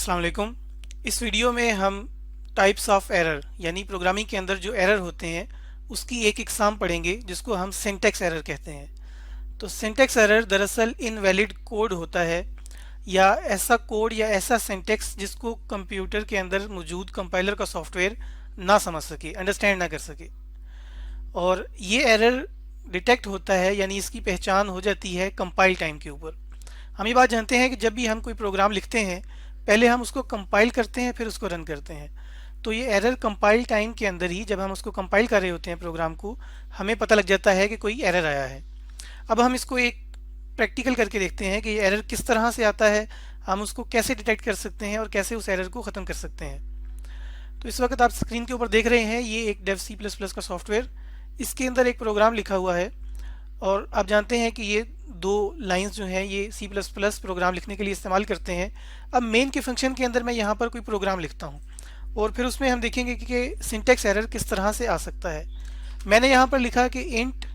अस्सलाम वालेकुम। इस वीडियो में हम टाइप्स ऑफ एरर यानी प्रोग्रामिंग के अंदर जो एरर होते हैं उसकी एक एग्जाम पढ़ेंगे जिसको हम सिंटैक्स एरर कहते हैं। तो सिंटैक्स एरर दरअसल इनवैलिड कोड होता है या ऐसा कोड या ऐसा सिंटैक्स जिसको कंप्यूटर के अंदर मौजूद कंपाइलर का सॉफ्टवेयर ना समझ सके, अंडरस्टैंड ना कर सके। और ये एरर डिटेक्ट होता है यानी इसकी पहचान हो जाती है कंपाइल टाइम के ऊपर। हम ये बात जानते हैं कि जब भी हम कोई प्रोग्राम लिखते हैं पहले हम उसको कंपाइल करते हैं फिर उसको रन करते हैं। तो ये एरर कंपाइल टाइम के अंदर ही जब हम उसको कंपाइल कर रहे होते हैं प्रोग्राम को हमें पता लग जाता है कि कोई एरर आया है। अब हम इसको एक प्रैक्टिकल करके देखते हैं कि ये एरर किस तरह से आता है, हम उसको कैसे डिटेक्ट कर सकते हैं और कैसे उस एरर को ख़त्म कर सकते हैं। तो इस वक्त आप स्क्रीन के ऊपर देख रहे हैं ये एक डेव सी प्लस प्लस का सॉफ्टवेयर, इसके अंदर एक प्रोग्राम लिखा हुआ है और आप जानते हैं कि ये दो लाइंस जो हैं ये सी प्लस प्लस प्रोग्राम लिखने के लिए इस्तेमाल करते हैं। अब मेन के फंक्शन के अंदर मैं यहाँ पर कोई प्रोग्राम लिखता हूँ और फिर उसमें हम देखेंगे कि सिंटैक्स एरर किस तरह से आ सकता है। मैंने यहाँ पर लिखा कि इंट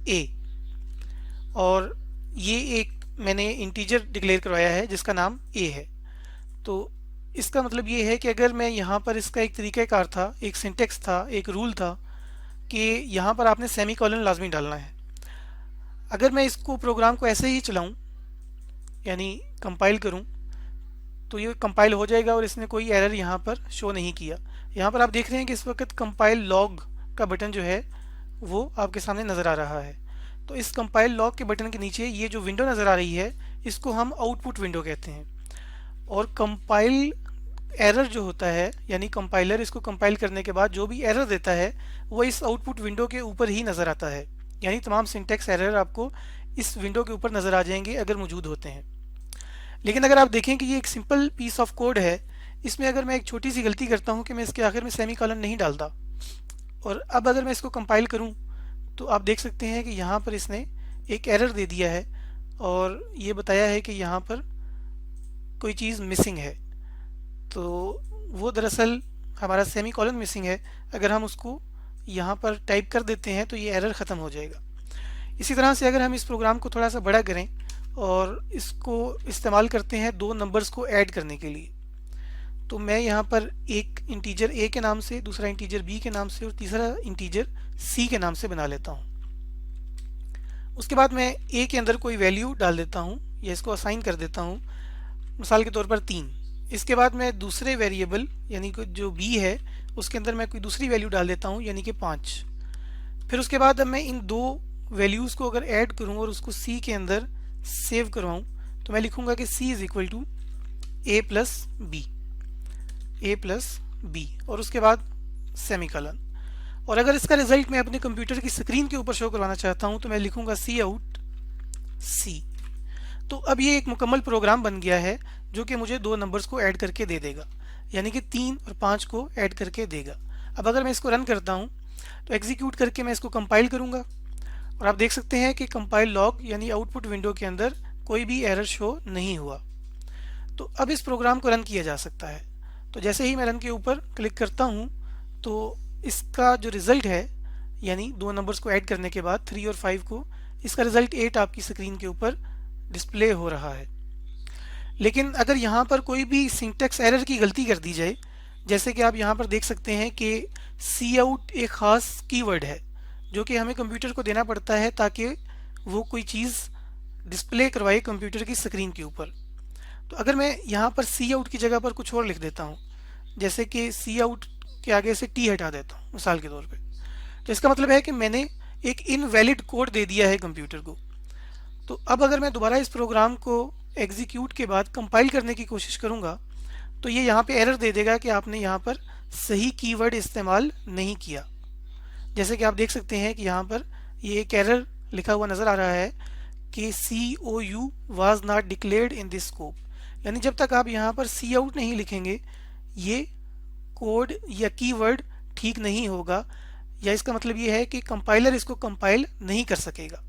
ए और ये एक मैंने इंटीजर डिक्लेयर करवाया है जिसका नाम ए है। तो इसका मतलब ये है कि अगर मैं यहाँ पर इसका एक तरीक़ाकार था, एक सिंटैक्स था, एक रूल था कि यहाँ पर आपने सेमी कॉलन लाजमी डालना है। अगर मैं इसको प्रोग्राम को ऐसे ही चलाऊं यानी कंपाइल करूं तो ये कंपाइल हो जाएगा और इसने कोई एरर यहाँ पर शो नहीं किया। यहाँ पर आप देख रहे हैं कि इस वक्त कंपाइल लॉग का बटन जो है वो आपके सामने नज़र आ रहा है। तो इस कंपाइल लॉग के बटन के नीचे ये जो विंडो नज़र आ रही है इसको हम आउटपुट विंडो कहते हैं। और कंपाइल एरर जो होता है यानी कंपाइलर इसको कंपाइल करने के बाद जो भी एरर देता है वो इस आउटपुट विंडो के ऊपर ही नज़र आता है। यानी तमाम सिंटैक्स एरर आपको इस विंडो के ऊपर नज़र आ जाएंगे अगर मौजूद होते हैं। लेकिन अगर आप देखें कि ये एक सिंपल पीस ऑफ कोड है, इसमें अगर मैं एक छोटी सी गलती करता हूँ कि मैं इसके आखिर में सेमी कॉलन नहीं डालता और अब अगर मैं इसको कंपाइल करूँ तो आप देख सकते हैं कि यहाँ पर इसने एक एरर दे दिया है और ये बताया है कि यहाँ पर कोई चीज़ मिसिंग है। तो वो दरअसल हमारा सेमी कॉलन मिसिंग है। अगर हम उसको यहाँ पर टाइप कर देते हैं तो ये एरर ख़त्म हो जाएगा। इसी तरह से अगर हम इस प्रोग्राम को थोड़ा सा बड़ा करें और इसको इस्तेमाल करते हैं दो नंबर्स को ऐड करने के लिए, तो मैं यहाँ पर एक इंटीजर ए के नाम से, दूसरा इंटीजर बी के नाम से और तीसरा इंटीजर सी के नाम से बना लेता हूँ। उसके बाद मैं ए के अंदर कोई वैल्यू डाल देता हूँ या इसको असाइन कर देता हूँ, मिसाल के तौर पर 3। इसके बाद मैं दूसरे वेरिएबल यानी कि जो बी है उसके अंदर मैं कोई दूसरी वैल्यू डाल देता हूँ यानी कि 5। फिर उसके बाद अब मैं इन दो वैल्यूज़ को अगर ऐड करूँ और उसको सी के अंदर सेव करवाऊँ तो मैं लिखूँगा कि C is equal to A plus B और उसके बाद सेमीकॉलन। और अगर इसका रिजल्ट मैं अपने कंप्यूटर की स्क्रीन के ऊपर शो करवाना चाहता हूँ तो मैं लिखूँगा सी आउट सी। तो अब ये एक मुकम्मल प्रोग्राम बन गया है जो कि मुझे दो नंबर्स को ऐड करके दे देगा यानी कि 3 और 5 को ऐड करके देगा। अब अगर मैं इसको रन करता हूँ तो एग्जीक्यूट करके मैं इसको कंपाइल करूँगा और आप देख सकते हैं कि कंपाइल लॉग यानी आउटपुट विंडो के अंदर कोई भी एरर शो नहीं हुआ। तो अब इस प्रोग्राम को रन किया जा सकता है। तो जैसे ही मैं रन के ऊपर क्लिक करता हूँ तो इसका जो रिज़ल्ट है यानी दो नंबर्स को ऐड करने के बाद 3 और 5 को, इसका रिज़ल्ट 8 आपकी स्क्रीन के ऊपर डिस्प्ले हो रहा है। लेकिन अगर यहाँ पर कोई भी सिंटैक्स एरर की गलती कर दी जाए, जैसे कि आप यहाँ पर देख सकते हैं कि सी आउट एक ख़ास कीवर्ड है जो कि हमें कंप्यूटर को देना पड़ता है ताकि वो कोई चीज़ डिस्प्ले करवाए कंप्यूटर की स्क्रीन के ऊपर। तो अगर मैं यहाँ पर सी आउट की जगह पर कुछ और लिख देता हूँ, जैसे कि सी आउट के आगे से टी हटा देता हूँ मिसाल के तौर पे, तो इसका मतलब है कि मैंने एक इनवैलिड कोड दे दिया है कंप्यूटर को। तो अब अगर मैं दोबारा इस प्रोग्राम को एग्जीक्यूट के बाद कंपाइल करने की कोशिश करूँगा तो ये यहाँ पे एरर दे देगा कि आपने यहाँ पर सही कीवर्ड इस्तेमाल नहीं किया। जैसे कि आप देख सकते हैं कि यहाँ पर ये एक एरर लिखा हुआ नज़र आ रहा है कि COU was not declared in this scope. यानी जब तक आप यहाँ पर सी आउट नहीं लिखेंगे ये कोड या कीवर्ड ठीक नहीं होगा, या इसका मतलब ये है कि कंपाइलर इसको कंपाइल नहीं कर सकेगा।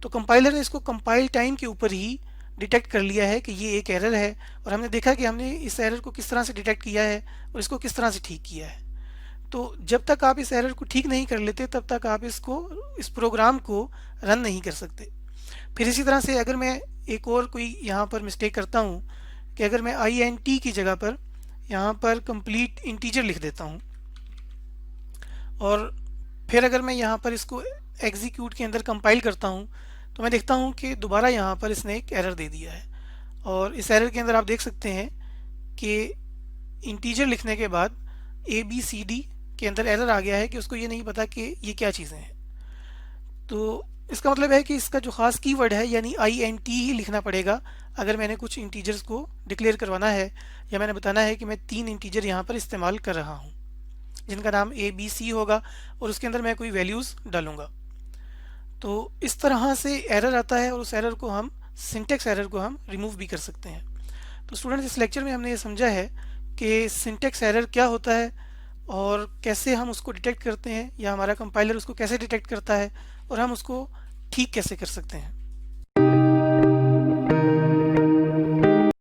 तो कंपाइलर ने इसको कंपाइल टाइम के ऊपर ही डिटेक्ट कर लिया है कि ये एक एरर है और हमने देखा कि हमने इस एरर को किस तरह से डिटेक्ट किया है और इसको किस तरह से ठीक किया है। तो जब तक आप इस एरर को ठीक नहीं कर लेते तब तक आप इस प्रोग्राम को रन नहीं कर सकते। फिर इसी तरह से अगर मैं एक और कोई यहाँ पर मिस्टेक करता हूँ कि अगर मैं आई एन टी की जगह पर यहाँ पर कंप्लीट इंटीजर लिख देता हूँ और फिर अगर मैं यहाँ पर इसको एग्जीक्यूट के अंदर कंपाइल करता हूँ तो मैं देखता हूँ कि दोबारा यहाँ पर इसने एक एरर दे दिया है। और इस एरर के अंदर आप देख सकते हैं कि इंटीजर लिखने के बाद ए बी सी डी के अंदर एरर आ गया है कि उसको ये नहीं पता कि ये क्या चीज़ें हैं। तो इसका मतलब है कि इसका जो ख़ास कीवर्ड है यानी आई एन टी ही लिखना पड़ेगा अगर मैंने कुछ इंटीजर्स को डिक्लेयर करवाना है या मैंने बताना है कि मैं 3 इंटीजर यहाँ पर इस्तेमाल कर रहा हूँ जिनका नाम ए बी सी होगा और उसके अंदर मैं कोई वैल्यूज़ डालूँगा। तो इस तरह से एरर आता है और उस एरर को हम सिंटेक्स एरर को हम रिमूव भी कर सकते हैं। तो स्टूडेंट्स, इस लेक्चर में हमने ये समझा है कि सिंटेक्स एरर क्या होता है और कैसे हम उसको डिटेक्ट करते हैं या हमारा कंपाइलर उसको कैसे डिटेक्ट करता है और हम उसको ठीक कैसे कर सकते हैं।